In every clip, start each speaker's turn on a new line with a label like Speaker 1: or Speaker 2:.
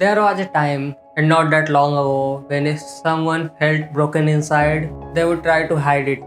Speaker 1: There was a time, and not that long ago, when if someone felt broken inside, they would try to hide it.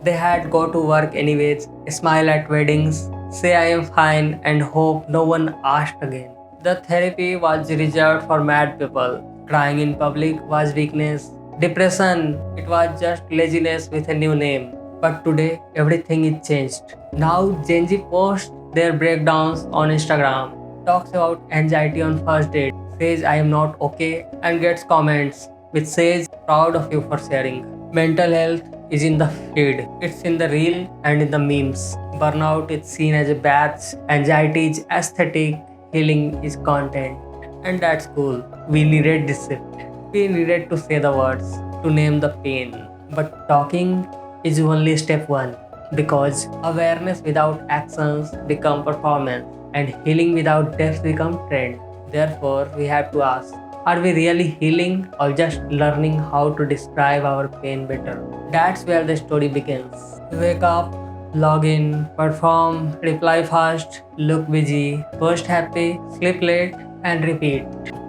Speaker 1: They had go to work anyways, smile at weddings, say I am fine, and hope no one asked again. The therapy was reserved for mad people. Crying in public was weakness. Depression, it was just laziness with a new name. But today, everything is changed. Now, Gen Z posts their breakdowns on Instagram, talks about anxiety on first date, says I am not okay, and gets comments which says proud of you for sharing. Mental health is in the feed, it's in the reel and in the memes. Burnout is seen as a badge, anxiety is aesthetic, healing is content. And that's cool. We needed this shift. We needed to say the words, to name the pain. But talking is only step one because awareness without actions become performance and healing without depth become trend. Therefore, we have to ask, are we really healing or just learning how to describe our pain better? That's where the story begins. Wake up, log in, perform, reply fast, look busy, post happy, sleep late, and repeat.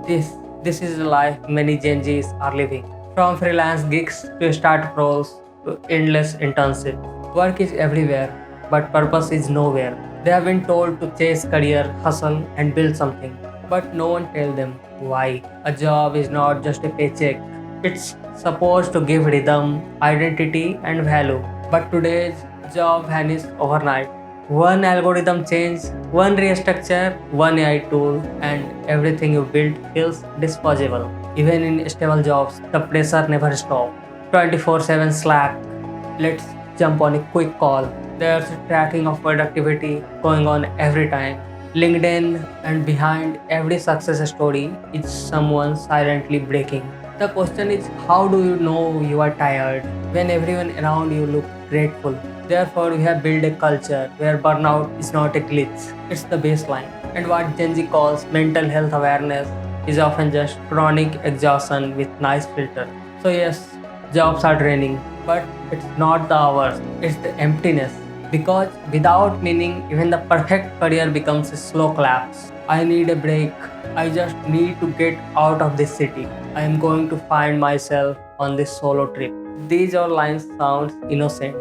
Speaker 1: This this is the life many Gen Zs are living. From freelance gigs to start roles to endless internships. Work is everywhere, but purpose is nowhere. They have been told to chase career, hustle, and build something. But no one tells them why. A job is not just a paycheck. It's supposed to give rhythm, identity, and value. But today's job vanished overnight. One algorithm change, one restructure, one AI tool, and everything you built feels disposable. Even in stable jobs, the pressure never stops. 24/7 Slack. Let's jump on a quick call. There's tracking of productivity going on every time. LinkedIn, and behind every success story is someone silently breaking. The question is, how do you know you are tired when everyone around you looks grateful? Therefore, we have built a culture where burnout is not a glitch, it's the baseline. And what Gen Z calls mental health awareness is often just chronic exhaustion with nice filter. So yes, jobs are draining, but it's not the hours, it's the emptiness. Because without meaning, even the perfect career becomes a slow collapse. I need a break. I just need to get out of this city. I am going to find myself on this solo trip. These all lines sound innocent,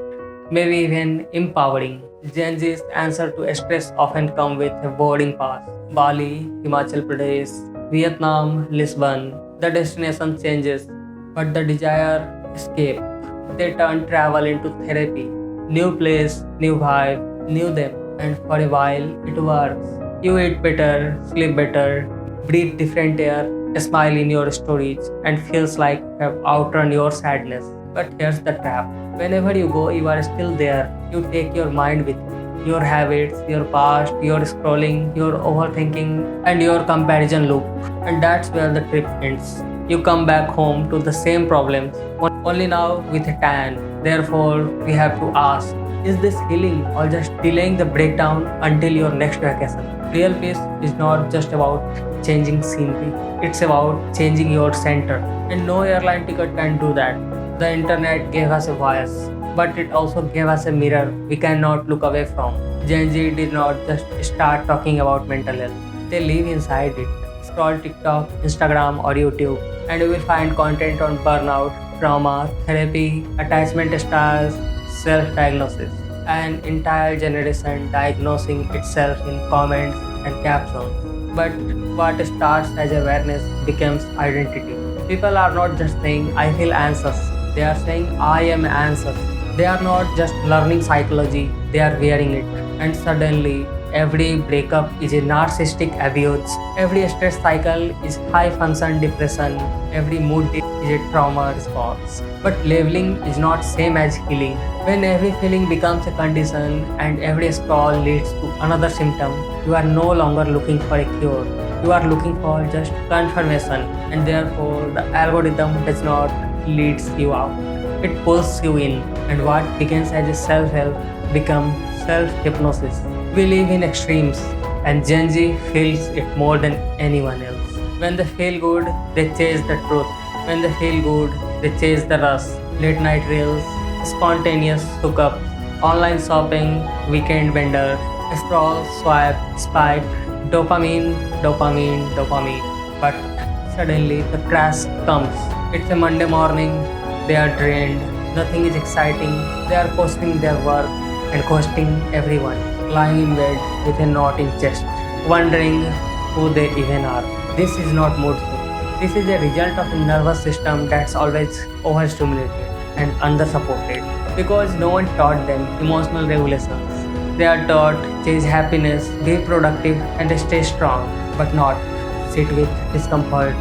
Speaker 1: maybe even empowering. Gen Z's answer to stress often come with a boarding pass. Bali, Himachal Pradesh, Vietnam, Lisbon. The destination changes, but the desire escape. They turn travel into therapy. New place, new vibe, new them, and for a while it works. You eat better, sleep better, breathe different air, smile in your stories, and feels like you have outrun your sadness. But here's the trap. Whenever you go, you are still there. You take your mind with you. Your habits, your past, your scrolling, your overthinking, and your comparison loop. And that's where the trip ends. You come back home to the same problems, only now with a tan. Therefore, we have to ask, is this healing or just delaying the breakdown until your next vacation? Real peace is not just about changing scenery, it's about changing your center. And no airline ticket can do that. The internet gave us a voice, but it also gave us a mirror we cannot look away from. Gen Z did not just start talking about mental health, they live inside it. Scroll TikTok, Instagram, or YouTube, and you will find content on burnout, trauma, therapy, attachment styles, self diagnosis. An entire generation diagnosing itself in comments and captions. But what starts as awareness becomes identity. People are not just saying, I feel anxious, they are saying, I am anxious. They are not just learning psychology, they are wearing it. And suddenly, every breakup is a narcissistic abuse. Every stress cycle is high function depression. Every mood dip is a trauma response. But labeling is not same as healing. When every feeling becomes a condition and every scroll leads to another symptom, you are no longer looking for a cure. You are looking for just confirmation, and therefore the algorithm does not leads you out. It pulls you in, and what begins as a self-help becomes self-hypnosis. We live in extremes, and Gen Z feels it more than anyone else. When they feel good, they chase the truth. When they feel good, they chase the rush. Late night reels, spontaneous hookup, online shopping, weekend vendors, scroll, swipe, spike, dopamine, dopamine, dopamine. But suddenly the crash comes. It's a Monday morning, they are drained, nothing is exciting, they are questioning their work and questioning everyone, lying in bed with a knot in chest, wondering who they even are. This is not mood swing. This is a result of a nervous system that's always overstimulated and undersupported because no one taught them emotional regulations. They are taught chase happiness, be productive, and stay strong, but not sit with discomfort,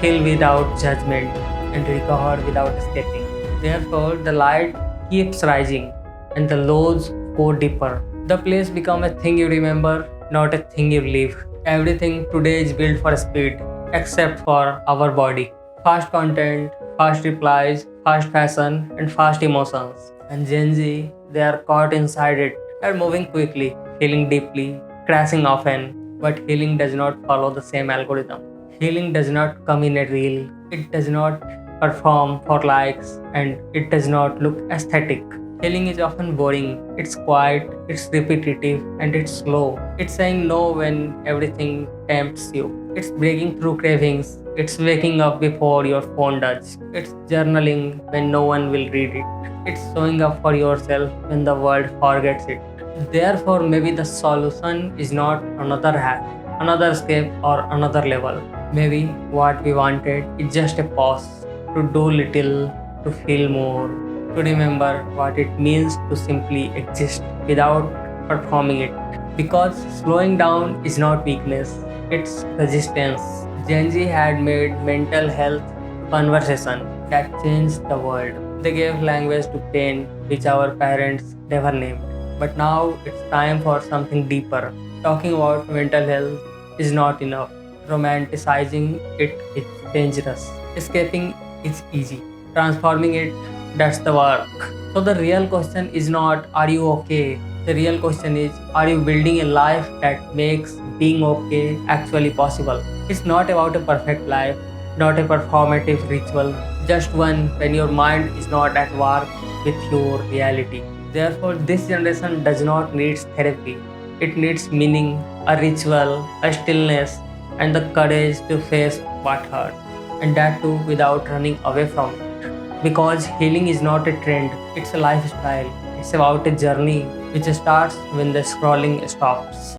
Speaker 1: feel without judgment, and recover without escaping. Therefore, the light keeps rising and the lows go deeper. The place becomes a thing you remember, not a thing you live. Everything today is built for speed, except for our body. Fast content, fast replies, fast fashion, and fast emotions. And Gen Z, they are caught inside it. They are moving quickly, feeling deeply, crashing often. But healing does not follow the same algorithm. Healing does not come in a reel. It does not perform for likes, and it does not look aesthetic. Healing is often boring, it's quiet, it's repetitive, and it's slow. It's saying no when everything tempts you. It's breaking through cravings. It's waking up before your phone does. It's journaling when no one will read it. It's showing up for yourself when the world forgets it. Therefore, maybe the solution is not another hack, another escape, or another level. Maybe what we wanted is just a pause to do little, to feel more, to remember what it means to simply exist without performing it. Because slowing down is not weakness, it's resistance. Gen Z had made mental health conversation that changed the world. They gave language to pain which our parents never named. But now it's time for something deeper. Talking about mental health is not enough. Romanticizing it is dangerous. Escaping is easy. Transforming it, that's the work. So the real question is not are you okay? The real question is are you building a life that makes being okay actually possible? It's not about a perfect life, not a performative ritual, just one when your mind is not at war with your reality. Therefore, this generation does not need therapy. It needs meaning, a ritual, a stillness, and the courage to face what hurts. And that too without running away from it. Because healing is not a trend, it's a lifestyle. It's about a journey which starts when the scrolling stops.